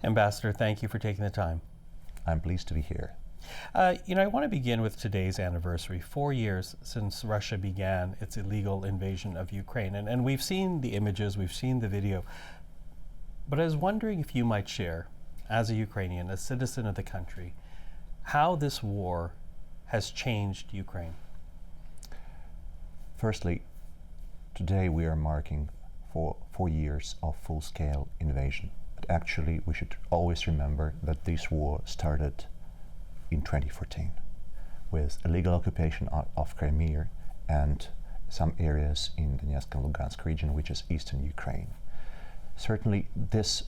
Ambassador, thank you for taking the time. I'm pleased to be here. I want to begin with today's anniversary, 4 years since Russia began its illegal invasion of Ukraine. And we've seen the images, we've seen the video. But I was wondering if you might share, as a Ukrainian, a citizen of the country, how this war has changed Ukraine. Firstly, today we are marking 4 years of full-scale invasion. But actually, we should always remember that this war started in 2014 with illegal occupation of Crimea and some areas in the Donetsk and Lugansk region, which is eastern Ukraine. Certainly, this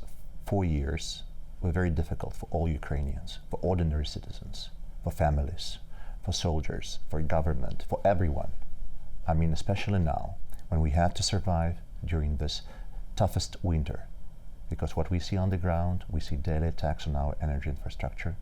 4 years were very difficult for all Ukrainians, for ordinary citizens, for families, for soldiers, for government, for everyone. I mean, especially now, when we had to survive during this toughest winter. Because what we see on the ground, we see daily attacks on our energy infrastructure.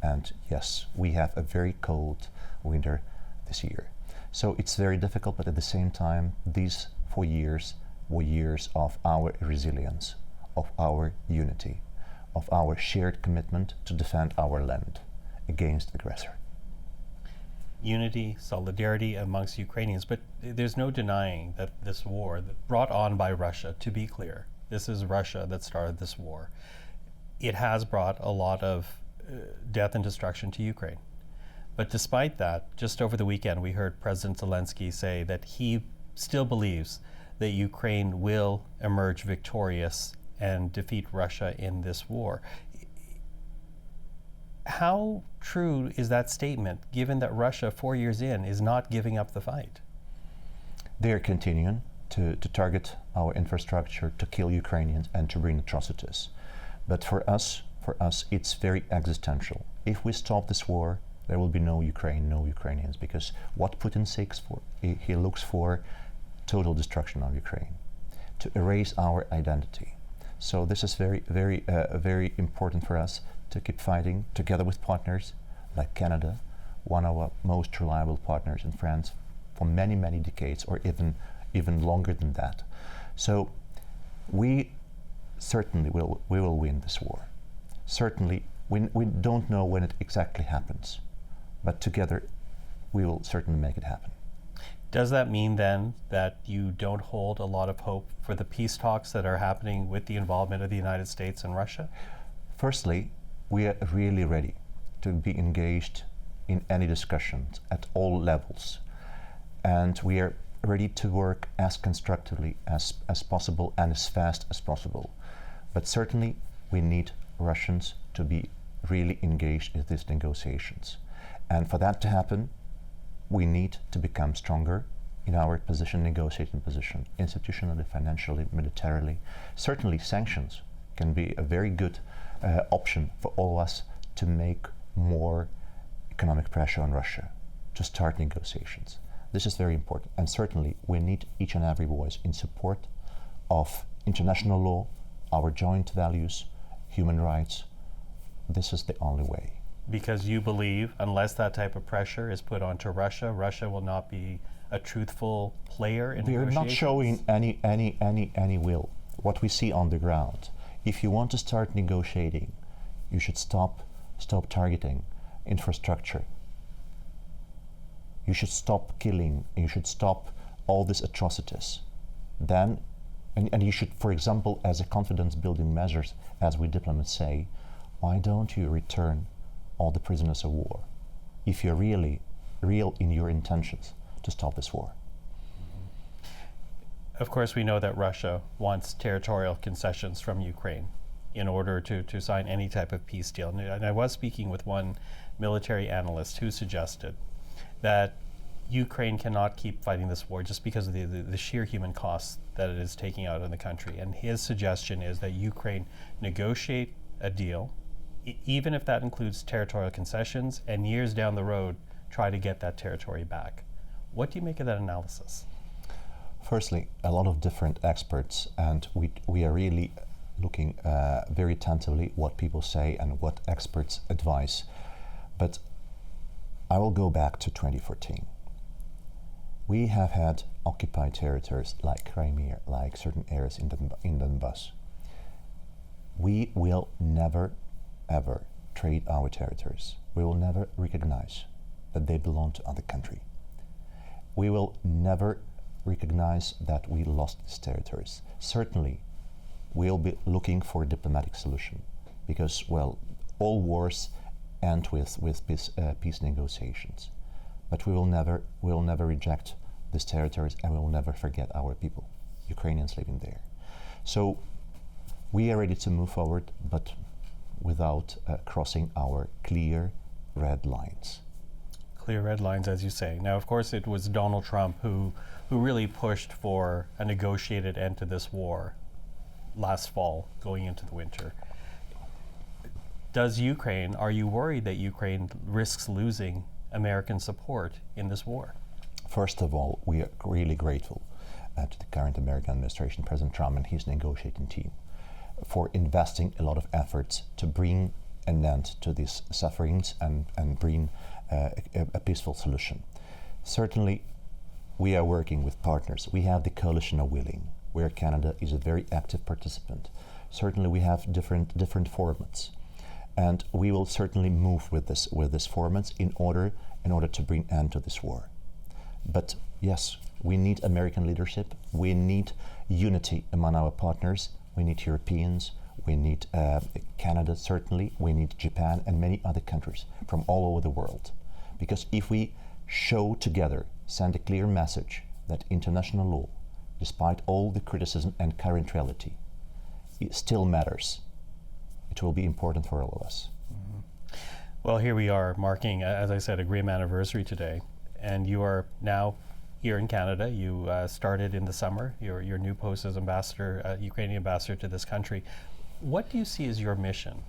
And yes, we have a very cold winter this year. So it's very difficult, but at the same time, these 4 years were years of our resilience, of our unity, of our shared commitment to defend our land against the aggressor. Unity, solidarity amongst Ukrainians, but there's no denying that this war, brought on by Russia, to be clear, this is Russia that started this war. It has brought a lot of death and destruction to Ukraine. But despite that, just over the weekend, we heard President Zelensky say that he still believes that Ukraine will emerge victorious and defeat Russia in this war. How true is that statement, given that Russia, 4 years in, is not giving up the fight? They are continuing to target our infrastructure, to kill Ukrainians, and to bring atrocities. But for us, it's very existential. If we stop this war, there will be no Ukraine, no Ukrainians, because what Putin seeks for, he looks for total destruction of Ukraine, to erase our identity. So this is very important for us to keep fighting together with partners like Canada, one of our most reliable partners in France for many, many decades, or even longer than that. So we certainly will win this war. Certainly, we don't know when it exactly happens, but together we will certainly make it happen. Does that mean then that you don't hold a lot of hope for the peace talks that are happening with the involvement of the United States and Russia? Firstly, we are really ready to be engaged in any discussions at all levels. And we are ready to work as constructively as possible and as fast as possible. But certainly, we need Russians to be really engaged in these negotiations. And for that to happen, we need to become stronger in our position, negotiating position, institutionally, financially, militarily. Certainly, sanctions can be a very good option for all of us to make more economic pressure on Russia, to start negotiations. This is very important. And certainly, we need each and every voice in support of international law, our joint values, human rights. This is the only way. Because you believe unless that type of pressure is put onto Russia, Russia will not be a truthful player in negotiations? We are not showing any will. What we see on the ground. If you want to start negotiating, you should stop targeting infrastructure. You should stop killing. You should stop all these atrocities. Then, and you should, for example, as a confidence-building measures, as we diplomats say, why don't you return all the prisoners of war, if you're really real in your intentions to stop this war? Of course, we know that Russia wants territorial concessions from Ukraine in order to sign any type of peace deal. And I was speaking with one military analyst who suggested that Ukraine cannot keep fighting this war just because of the sheer human costs that it is taking out in the country. And his suggestion is that Ukraine negotiate a deal, even if that includes territorial concessions, and years down the road, try to get that territory back. What do you make of that analysis? Firstly, a lot of different experts, and we are really looking very attentively what people say and what experts advise. But I will go back to 2014. We have had occupied territories like Crimea, like certain areas in Donbass. We will never, ever trade our territories. We will never recognize that they belong to other country. We will never recognize that we lost these territories. Certainly, we'll be looking for a diplomatic solution because, well, all wars end with peace negotiations. But we will never reject these territories, and we will never forget our people, Ukrainians living there. So we are ready to move forward, but without crossing our clear red lines. Clear red lines, as you say. Now, of course, it was Donald Trump who really pushed for a negotiated end to this war last fall, going into the winter. Are you worried that Ukraine risks losing American support in this war? First of all, we are really grateful to the current American administration, President Trump and his negotiating team, for investing a lot of efforts to bring an end to these sufferings and bring a peaceful solution. Certainly, we are working with partners. We have the Coalition of Willing, where Canada is a very active participant. Certainly, we have different formats, and we will certainly move with this formats in order to bring end to this war. But yes, we need American leadership. We need unity among our partners. We need Europeans. We need Canada, certainly. We need Japan and many other countries from all over the world. Because if we show together, send a clear message that international law, despite all the criticism and current reality, it still matters, it will be important for all of us. Mm-hmm. Well, here we are marking, as I said, a grim anniversary today. And you are now here in Canada. You started in the summer, your new post as ambassador, Ukrainian ambassador to this country. What do you see as your mission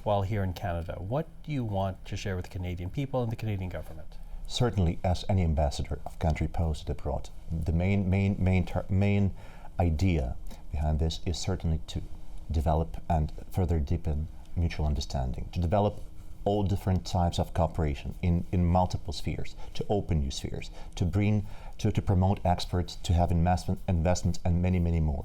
while here in Canada? What do you want to share with the Canadian people and the Canadian government? Certainly, as any ambassador of country posted abroad, the main idea behind this is certainly to develop and further deepen mutual understanding, to develop all different types of cooperation in multiple spheres, to open new spheres, to promote experts, to have investments and many more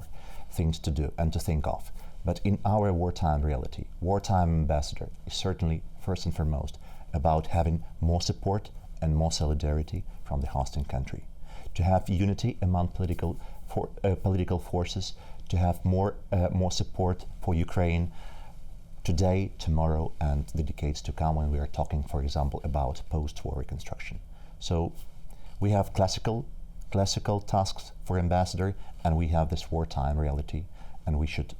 things to do and to think of. But in our wartime reality, wartime ambassador is certainly first and foremost about having more support and more solidarity from the hosting country, to have unity among political forces, to have more support for Ukraine today, tomorrow, and the decades to come when we are talking, for example, about post-war reconstruction. So we have classical tasks for ambassador, and we have this wartime reality, and we should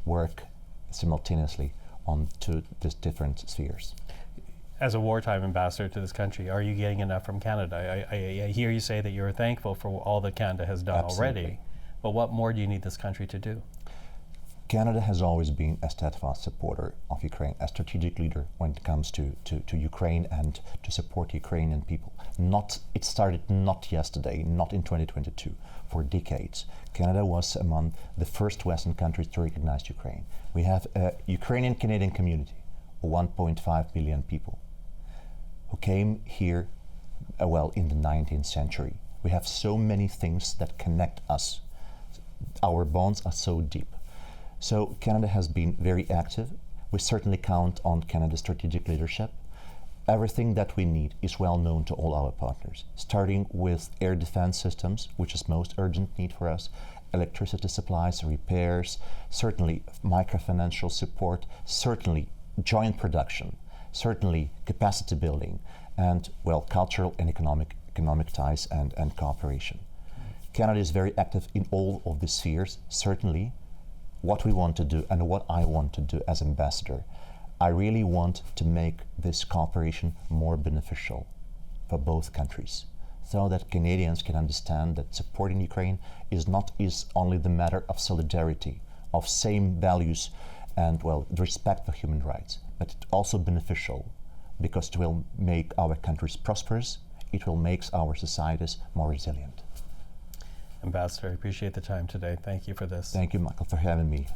work simultaneously on to these different spheres. As a wartime ambassador to this country, are you getting enough from Canada? I hear you say that you're thankful for all that Canada has done already, but what more do you need this country to do? Canada has always been a steadfast supporter of Ukraine, a strategic leader when it comes to Ukraine and to support Ukrainian people. It started not yesterday, not in 2022. For decades, Canada was among the first Western countries to recognize Ukraine. We have a Ukrainian-Canadian community of 1.5 million people who came here, in the 19th century. We have so many things that connect us. Our bonds are so deep. So Canada has been very active. We certainly count on Canada's strategic leadership. Everything that we need is well known to all our partners, starting with air defense systems, which is most urgent need for us, electricity supplies, repairs, certainly microfinancial support, certainly joint production, certainly capacity building, and cultural and economic ties and cooperation. Canada is very active in all of these spheres. Certainly, what we want to do and what I want to do as ambassador, I really want to make this cooperation more beneficial for both countries, so that Canadians can understand that supporting Ukraine is only the matter of solidarity, of same values and the respect for human rights, but it's also beneficial because it will make our countries prosperous, it will make our societies more resilient. Ambassador, I appreciate the time today. Thank you for this. Thank you, Michael, for having me.